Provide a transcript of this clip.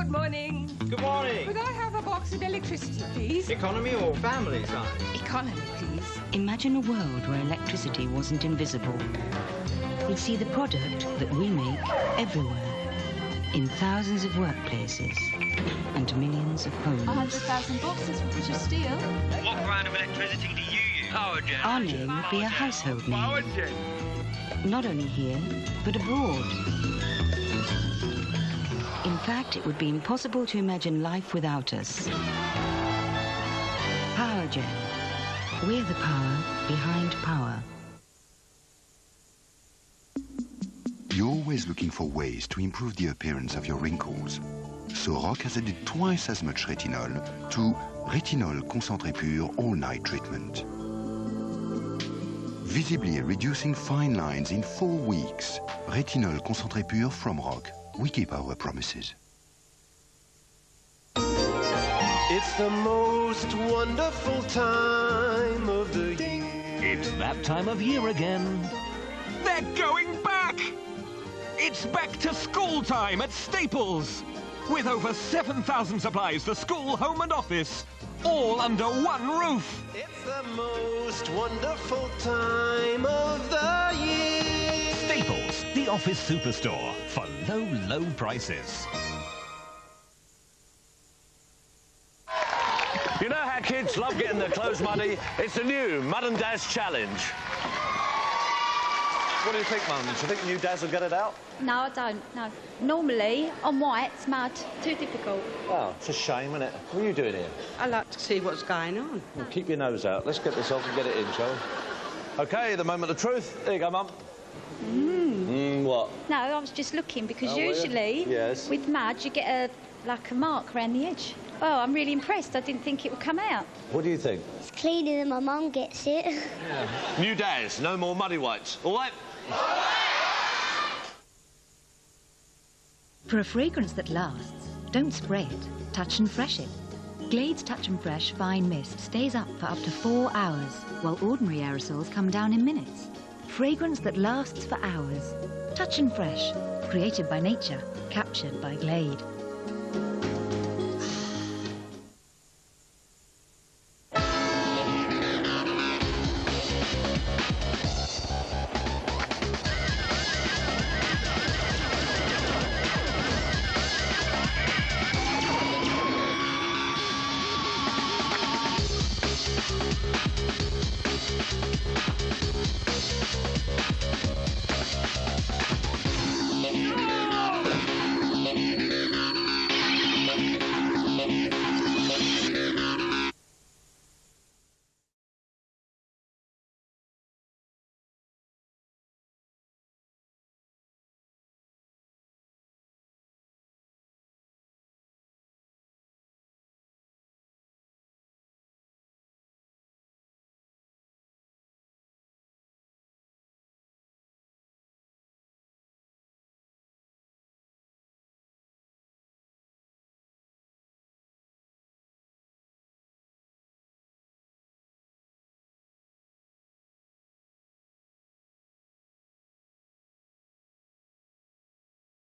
Good morning. Good morning. Could I have a box of electricity, please? Economy or family size? Economy, please. Imagine a world where electricity wasn't invisible. We'd see the product that we make everywhere, in thousands of workplaces and millions of homes. 100,000 boxes for British Steel. What brand of electricity do you use? Power gen. Our name would be a household name. Power gen. Not only here, but abroad. In fact, it would be impossible to imagine life without us. PowerGen. We're the power behind power. You're always looking for ways to improve the appearance of your wrinkles. So Rock has added twice as much retinol to Retinol Concentré Pur All-Night Treatment. Visibly reducing fine lines in 4 weeks. Retinol Concentré Pur from Rock. We keep our promises. It's the most wonderful time of the year. It's that time of year again. They're going back! It's back to school time at Staples. With over 7,000 supplies for school, home and office, all under one roof. It's the most wonderful time of the year. Staples, the office superstore, for low, low prices. You know how kids love getting their clothes muddy? It's the new Mud and Daz Challenge. What do you think, Mum? Do you think new Daz will get it out? No, I don't, no. Normally, on white's mud. Too difficult. Oh, it's a shame, isn't it? What are you doing here? I like to see what's going on. Well, keep your nose out. Let's get this off and get it in, shall we? OK, the moment of truth. There you go, Mum. What? No, I was just looking, because usually, yes, with mud, you get like a mark around the edge. Oh, I'm really impressed. I didn't think it would come out. What do you think? It's cleaner than my mum gets it. Yeah. New Daz, no more muddy whites. All right? For a fragrance that lasts, don't spray it, touch and fresh it. Glade's Touch and Fresh Fine Mist stays up for up to 4 hours, while ordinary aerosols come down in minutes. Fragrance that lasts for hours. Touch and Fresh, created by nature, captured by Glade.